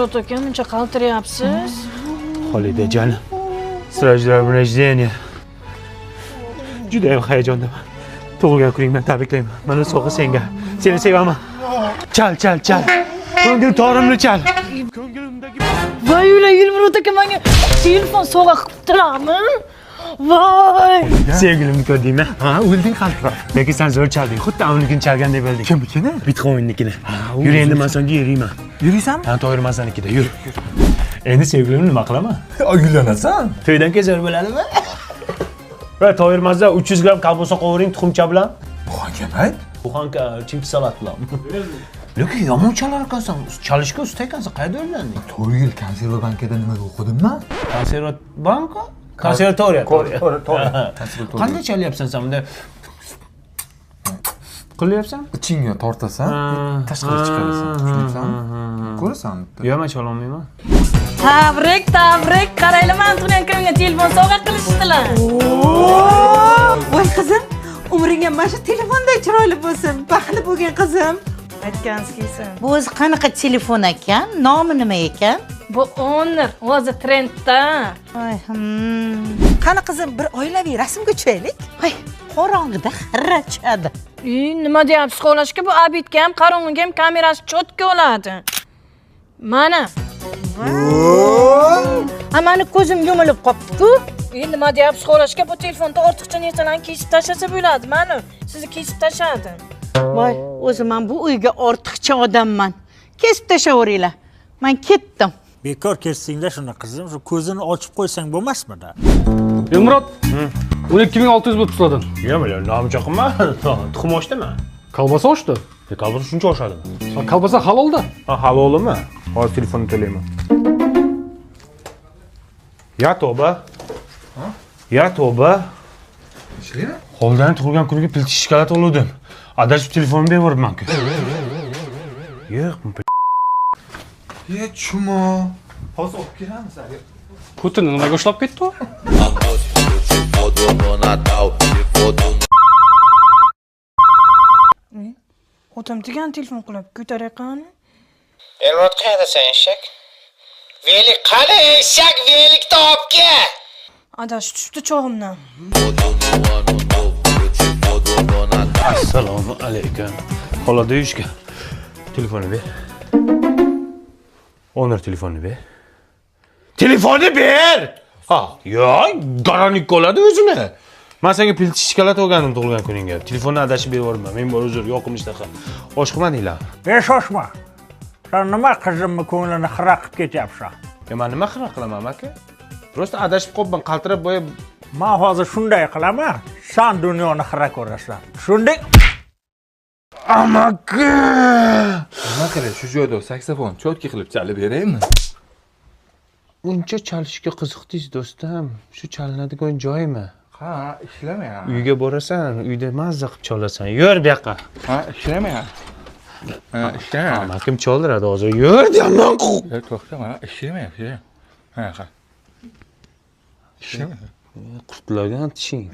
Zumrad aka, buncha qaltiryapsiz. Xolida jonim. Сразу рождения. Juda ham hayajondaman. Tug'ilgan kuningdan tabriklayman. Mana sovg'a senga. Seni sevaman. Chal. Ko'ngil torimni chal. Ko'nglimdagi Voy, ular Zumrad aka menga telefon sovg'a qilibdilarmi? Voy! Sevgilimni ko'rdingmi? Ha, o'lding qaltiroq. Lekin sen zo'r chalding. Xuddi avnikini chalgandek bo'lding. Kimnikini? Bitcoin'nikini. Yur endi men senga yuriyman. Yuriysanmi? Ha, to'g'ri men senikida. Yur. Endi sevgilimni nima qilaman? Uylanasan. To'ydan keyin zo'r bo'ladimi? Va to'yirmazda 300 gramm kolbasa qovuring tuxumcha bilan. Buxanka ayt. Buxanka chipsi salat bilan. Lekin yomon chalar ekansan. Chalishga usta ekansan. Qayerda o'rganding? 4 yil konserva bankada nimaga o'qidimmi? Konservat banka? Konservatoriya. Qanday chalyapsan sen bunda? Qilyapsan? Ichingga tortasan, tashqariga chiqarasan. Tushunibsanmi? Ko'rasan. Yo'q, men chalolmayman. Tabrik, qaraylar, men tug'ilgan kunimga telefon sovg'a qilishdilar. Voy qizim, umring ham mana shu telefonday chiroyli bo'lsin. Baxtli bo'lgin qizim. Aytgansiz kelsin. Bu o'zi qanaqa telefon ekan? Nomi nima ekan? Bu Honor, o'zi trendda. Qani qizim, bir oilaviy rasmga tushaylik. Voy, qorong'ida xirachadi. Nima deyapsiz, xohlashga bu abitga ham, qarong'iga ham kamerasi cho'tka oladi. Mana. Mani ko'zim yumilib qopti-ku. Nima deyapsiz, xohlashga bu telefonda ortiqcha narsalarni kesib tashlasa bo'ladi. Mana, sizni kesib tashladi. Voy, o'zi men bu uyga ortiqcha odamman. Kesib tashlaveringlar. Men ketdim. Bekor kesdinglar shuni qizim, shu ko'zini ochib qo'ysang bo'lmasmidi? Zumrad, 12600 bo'lib tushladin. Yo'q, nomcha qilma. Tuxum ochdimi? Kolbasa ochdi. Kolbasa shuncha oshadimi? Kolbasa halolda. Ha, halolmi? Hozir telefonni to'layman. Ya tavba. Ya tavba. Ishlaymi? Holdan tug'ilgan kuniga pilchi shokolad oldim. Adashib telefonimni beribman-ku. Yo'q, Ye, chumo. Hozir olib kelamiz. Putin nimaga ushlab ketdi? Otam degan telefon qilib ko'tarayqani? Elmot qayerdasan eshak? Velik qani eshak, velikni olib kel. Adashib tushibdi chog'imdan. Assalomu alaykum. Xolada uyishga. Telefonni ber. Honor telefonni ber. Telefonni ber! Ha, yo'q, garanik qoladi o'zini. Men senga pilchi shokolad olgandim tug'ilgan kuningga. Telefonni adashib berib yuborman. Men bor uzr, yo'qim ishtaqa. Oshqmadinglar. Shoshma. Sen nima qizimni ko'nglini xira qilib ketyapsan? Men nima xira qilaman, aka? Prosta adashib qolibman, qaltirab bo'yab. Men hozir shunday qilaman, sen dunyoni xira ko'rasan. Shunday Amaki! Nima qilay, shu joyda saksofon cho'tki qilib chalib beraymi? Uncha chalishga qiziqdingiz, do'stim. Shu chalinadigan joymi? Ha, ishlamayapti. Uyga borasan, uyda mazza qilib chalasan. Yur bu yoqqa. Ha, ishlamayapti. Ha, ishlamayapti. Amakim choldiradi hozir. Yur deyman. To'xta, mana ishlamayapti. Ha. Ishlamayapti. Qurtlagan tishing.